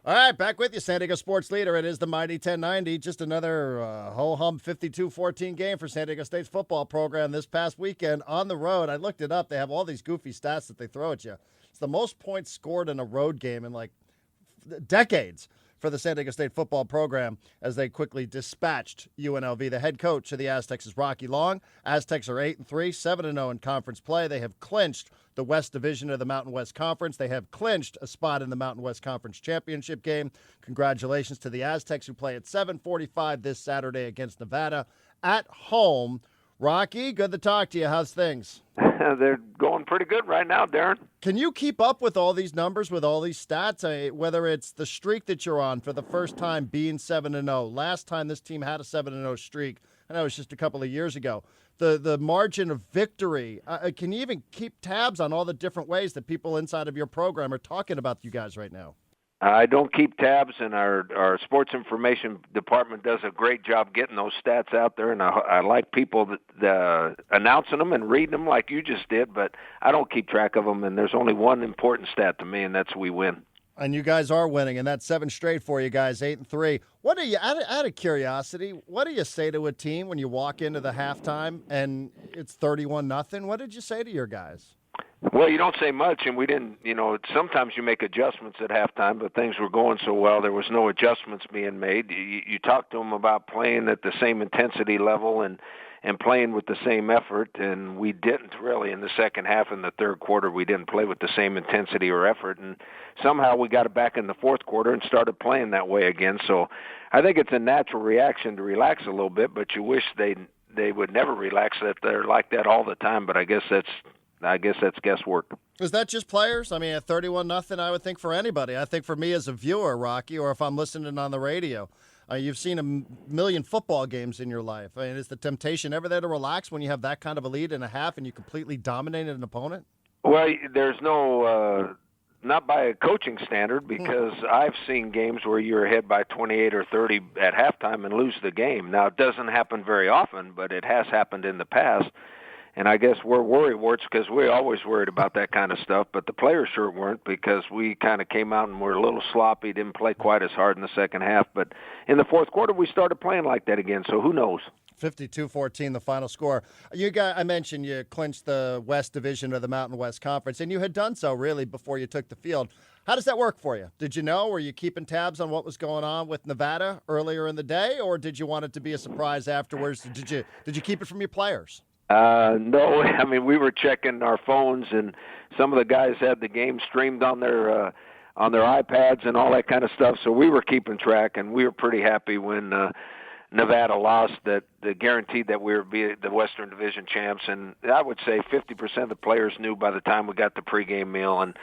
All right, back with you, San Diego Sports Leader. It is the Mighty 1090. Just another ho-hum 52-14 game for San Diego State's football program this past weekend on the road. I looked it up. They have all these goofy stats that they throw at you. It's the most points scored in a road game in like decades for the San Diego State football program as they quickly dispatched UNLV. The head coach of the Aztecs is Rocky Long. Aztecs are 8-3, 7-0 in conference play. They have clinched the West Division of the Mountain West Conference. They have clinched a spot in the Mountain West Conference championship game. Congratulations to the Aztecs, who play at 7:45 this Saturday against Nevada at home. Rocky, good to talk to you. How's things? They're going pretty good right now, Darren. Can you keep up with all these numbers, with all these stats? Whether it's the streak that you're on for the first time being 7-0. Last time this team had a 7-0 streak, I know it was just a couple of years ago. The margin of victory. Can you even keep tabs on all the different ways that people inside of your program are talking about you guys right now? I don't keep tabs, and our sports information department does a great job getting those stats out there, and I like people that announcing them and reading them like you just did, but I don't keep track of them, and there's only one important stat to me, and that's we win. And you guys are winning, and that's 7 straight for you guys, 8-3. What do you, out of curiosity, what do you say to a team when you walk into the halftime and it's 31-0? What did you say to your guys? Well, you don't say much, and we didn't, sometimes you make adjustments at halftime, but things were going so well, there was no adjustments being made. You talk to them about playing at the same intensity level and playing with the same effort, and we didn't really in the second half. In the third quarter, we didn't play with the same intensity or effort, and somehow we got it back in the fourth quarter and started playing that way again. So I think it's a natural reaction to relax a little bit, but you wish they would never relax, that they're like that all the time, but I guess that's guesswork. Is that just players? I mean, at 31-0, I would think for anybody. I think for me as a viewer, Rocky, or if I'm listening on the radio, you've seen a million football games in your life. I mean, is the temptation ever there to relax when you have that kind of a lead in a half and you completely dominated an opponent? Well, there's no, not by a coaching standard, because I've seen games where you're ahead by 28 or 30 at halftime and lose the game. Now, it doesn't happen very often, but it has happened in the past. And I guess we're worrywarts because we're always worried about that kind of stuff, but the players sure weren't, because we kind of came out and were a little sloppy, didn't play quite as hard in the second half. But in the fourth quarter, we started playing like that again, so who knows? 52-14, the final score. I mentioned you clinched the West Division of the Mountain West Conference, and you had done so really before you took the field. How does that work for you? Did you know? Were you keeping tabs on what was going on with Nevada earlier in the day, or did you want it to be a surprise afterwards? Did you keep it from your players? No, I mean, we were checking our phones, and some of the guys had the game streamed on their iPads and all that kind of stuff. So we were keeping track, and we were pretty happy when Nevada lost. That guaranteed that we would be the Western Division champs. And I would say 50% of the players knew by the time we got the pregame meal. And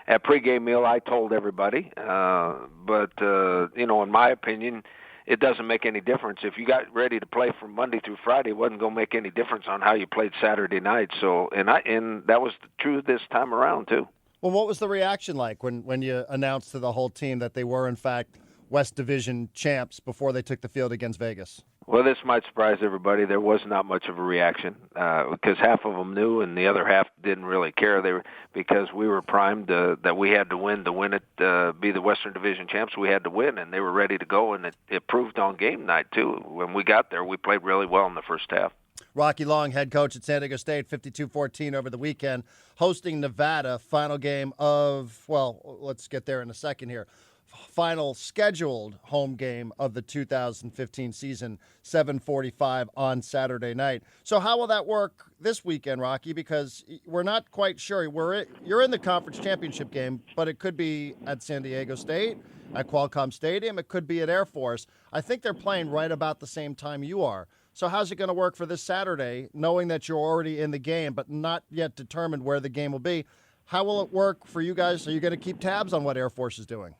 at pregame meal, I told everybody. But in my opinion, it doesn't make any difference. If you got ready to play from Monday through Friday, it wasn't going to make any difference on how you played Saturday night. So, and that was true this time around too. Well, what was the reaction like when you announced to the whole team that they were in fact West Division champs before they took the field against Vegas? Well, this might surprise everybody. There was not much of a reaction because half of them knew, and the other half didn't really care. Because we were primed that we had to win it, be the Western Division champs. We had to win, and they were ready to go, and it proved on game night too. When we got there, we played really well in the first half. Rocky Long, head coach at San Diego State, 52-14 over the weekend, hosting Nevada. Final game of, well, let's get there in a second here. Final scheduled home game of the 2015 season, 7:45 on Saturday night. So how will that work this weekend, Rocky? Because we're not quite sure. You're in the conference championship game, but it could be at San Diego State, at Qualcomm Stadium. It could be at Air Force. I think they're playing right about the same time you are. So how's it going to work for this Saturday, knowing that you're already in the game, but not yet determined where the game will be? How will it work for you guys? Are you going to keep tabs on what Air Force is doing?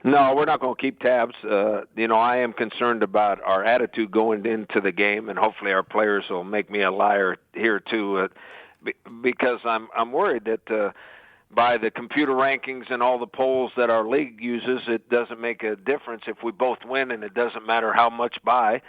No, we're not going to keep tabs. I am concerned about our attitude going into the game, and hopefully our players will make me a liar here too, because I'm worried that by the computer rankings and all the polls that our league uses, it doesn't make a difference if we both win, and it doesn't matter how much by.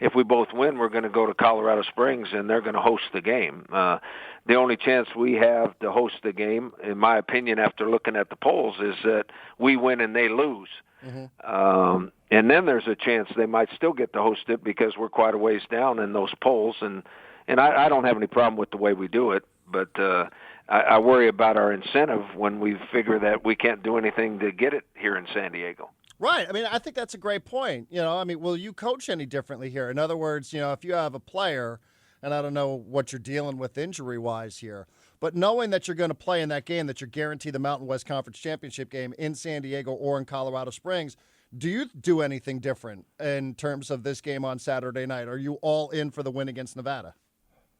if we both win, we're going to go to Colorado Springs, and they're going to host the game. The only chance we have to host the game, in my opinion, after looking at the polls, is that we win and they lose. Mm-hmm. And then there's a chance they might still get to host it because we're quite a ways down in those polls. And I don't have any problem with the way we do it, but I worry about our incentive when we figure that we can't do anything to get it here in San Diego. Right. I mean, I think that's a great point. Will you coach any differently here? In other words, if you have a player, and I don't know what you're dealing with injury-wise here, but knowing that you're going to play in that game, that you're guaranteed the Mountain West Conference Championship game in San Diego or in Colorado Springs, do you do anything different in terms of this game on Saturday night? Are you all in for the win against Nevada?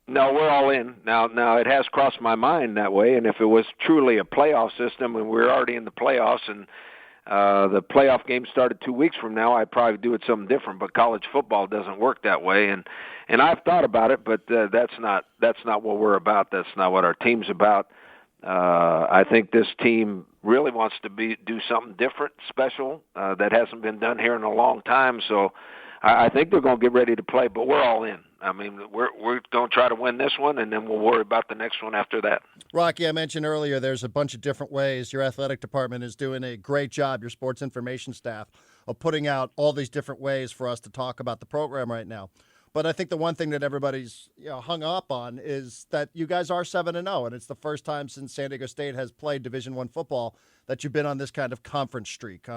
No, we're all in. Now it has crossed my mind that way, and if it was truly a playoff system and we're already in the playoffs and the playoff game started 2 weeks from now, I'd probably do it something different, but college football doesn't work that way, and I've thought about it, but that's not what we're about. That's not what our team's about. I think this team really wants to do something different, special, that hasn't been done here in a long time, so I think they're going to get ready to play, but we're all in. I mean, we're going to try to win this one, and then we'll worry about the next one after that. Rocky, I mentioned earlier there's a bunch of different ways. Your athletic department is doing a great job, your sports information staff, of putting out all these different ways for us to talk about the program right now. But I think the one thing that everybody's hung up on is that you guys are 7-0, and it's the first time since San Diego State has played Division I football that you've been on this kind of conference streak,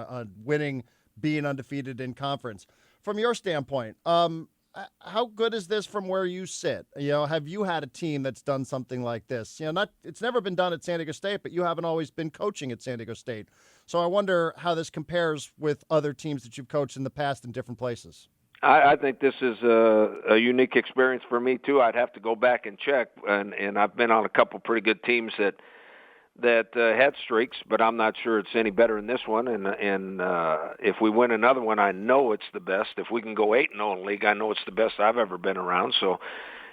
winning, being undefeated in conference. From your standpoint, how good is this from where you sit? Have you had a team that's done something like this? It's never been done at San Diego State, but you haven't always been coaching at San Diego State. So I wonder how this compares with other teams that you've coached in the past in different places. I think this is a unique experience for me too. I'd have to go back and check, and I've been on a couple pretty good teams that had streaks, but I'm not sure it's any better than this one. And if we win another one, I know it's the best. If we can go 8-0 in the league, I know it's the best I've ever been around. So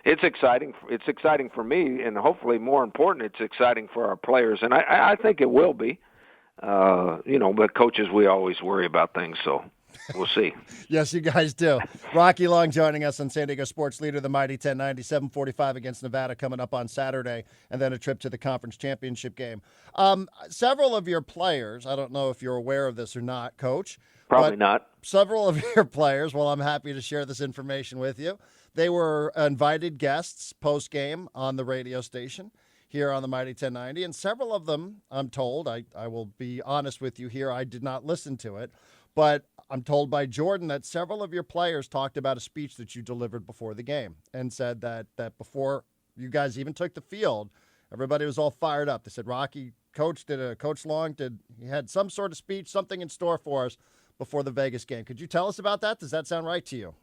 it's exciting. It's exciting for me, and hopefully, more important, it's exciting for our players. And I think it will be. But coaches, we always worry about things, so we'll see. Yes, you guys do. Rocky Long joining us on San Diego Sports Leader, the Mighty 1090, 7:45 against Nevada coming up on Saturday, and then a trip to the conference championship game. Several of your players, I don't know if you're aware of this or not, Coach. Probably not. Several of your players, well, I'm happy to share this information with you. They were invited guests post-game on the radio station here on the Mighty 1090, and several of them, I'm told, I will be honest with you here, I did not listen to it, but I'm told by Jordan that several of your players talked about a speech that you delivered before the game and said that before you guys even took the field, everybody was all fired up. They said, Coach Long he had some sort of speech, something in store for us before the Vegas game. Could you tell us about that? Does that sound right to you?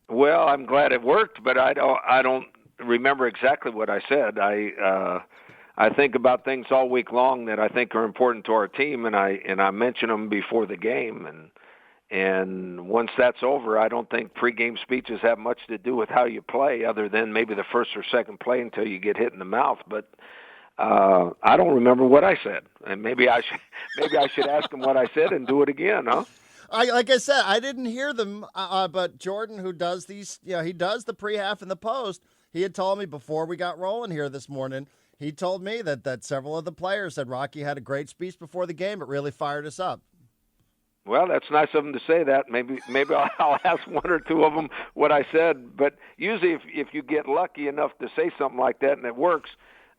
Well, I'm glad it worked, but I don't remember exactly what I said. I think about things all week long that I think are important to our team, and I mention them before the game, and once that's over, I don't think pregame speeches have much to do with how you play, other than maybe the first or second play until you get hit in the mouth. But I don't remember what I said, and maybe I should ask him what I said and do it again, huh? Like I said, I didn't hear them, but Jordan, who does these, he does the pre-half and the post. He had told me before we got rolling here this morning. He told me that several of the players said Rocky had a great speech before the game. It really fired us up. Well, that's nice of him to say that. Maybe I'll ask one or two of them what I said. But usually, if you get lucky enough to say something like that and it works,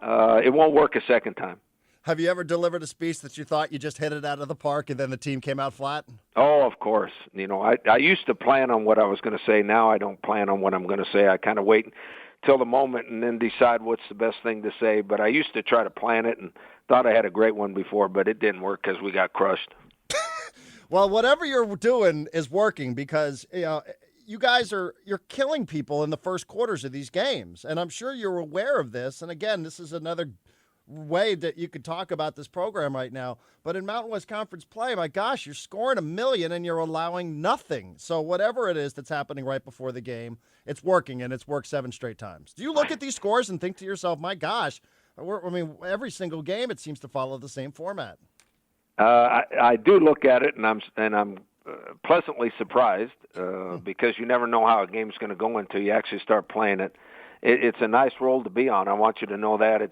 it won't work a second time. Have you ever delivered a speech that you thought you just hit it out of the park and then the team came out flat? Oh, of course. I used to plan on what I was going to say. Now I don't plan on what I'm going to say. I kind of wait till the moment and then decide what's the best thing to say. But I used to try to plan it and thought I had a great one before, but it didn't work because we got crushed. Well, whatever you're doing is working because you guys you're killing people in the first quarters of these games, and I'm sure you're aware of this. And again, this is another way that you could talk about this program right now. But in Mountain West Conference play, my gosh, you're scoring 1 million and you're allowing nothing. So whatever it is that's happening right before the game, it's working, and it's worked 7 straight times. Do you look at these scores and think to yourself, my gosh, every single game it seems to follow the same format? I do look at it, and I'm pleasantly surprised because you never know how a game's going to go until you actually start playing it. It's a nice role to be on. I want you to know that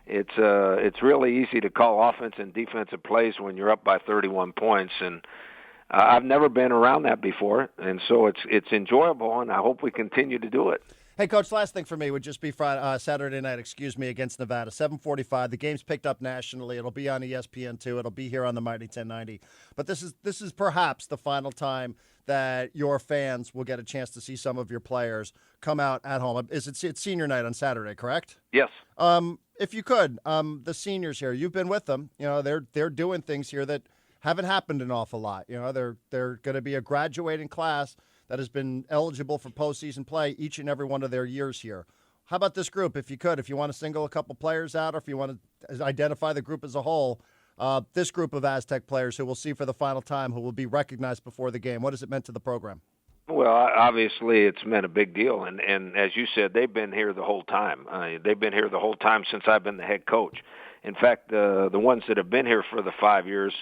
it's really easy to call offense and defensive plays when you're up by 31 points, and I've never been around that before, and so it's enjoyable, and I hope we continue to do it. Hey, Coach, last thing for me would just be Saturday night, against Nevada, 7:45. The game's picked up nationally. It'll be on ESPN2. It'll be here on the Mighty 1090. But this is perhaps the final time that your fans will get a chance to see some of your players come out at home. It's senior night on Saturday, correct? Yes. If you could, the seniors here, you've been with them. You know, they're doing things here that haven't happened an awful lot. You know, they're going to be a graduating class that has been eligible for postseason play each and every one of their years here. How about this group, if you could? If you want to single a couple players out or if you want to identify the group as a whole, this group of Aztec players who we'll see for the final time, who will be recognized before the game, what has it meant to the program? Well, obviously it's meant a big deal, and as you said, they've been here the whole time. They've been here the whole time since I've been the head coach. In fact, the ones that have been here for the 5 years,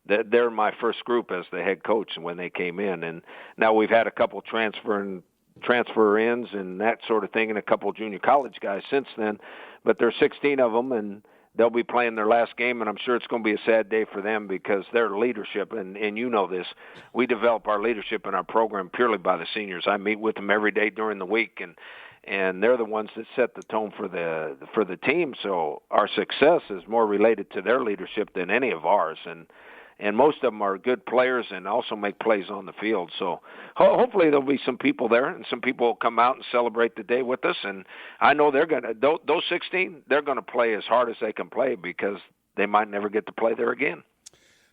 they're my first group as the head coach when they came in, and now we've had a couple transfer ins and that sort of thing, and a couple junior college guys since then. But there's 16 of them, and they'll be playing their last game, and I'm sure it's going to be a sad day for them because their leadership, and you know this, we develop our leadership in our program purely by the seniors. I meet with them every day during the week, and they're the ones that set the tone for the team. So our success is more related to their leadership than any of ours, and most of them are good players and also make plays on the field. So hopefully there'll be some people there, and some people will come out and celebrate the day with us. And I know they're going to, those 16, they're going to play as hard as they can play because they might never get to play there again.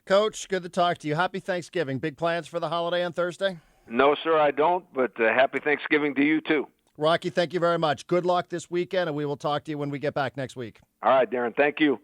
Coach, good to talk to you. Happy Thanksgiving. Big plans for the holiday on Thursday? No, sir, I don't, but happy Thanksgiving to you, too. Rocky, thank you very much. Good luck this weekend, and we will talk to you when we get back next week. All right, Darren, thank you.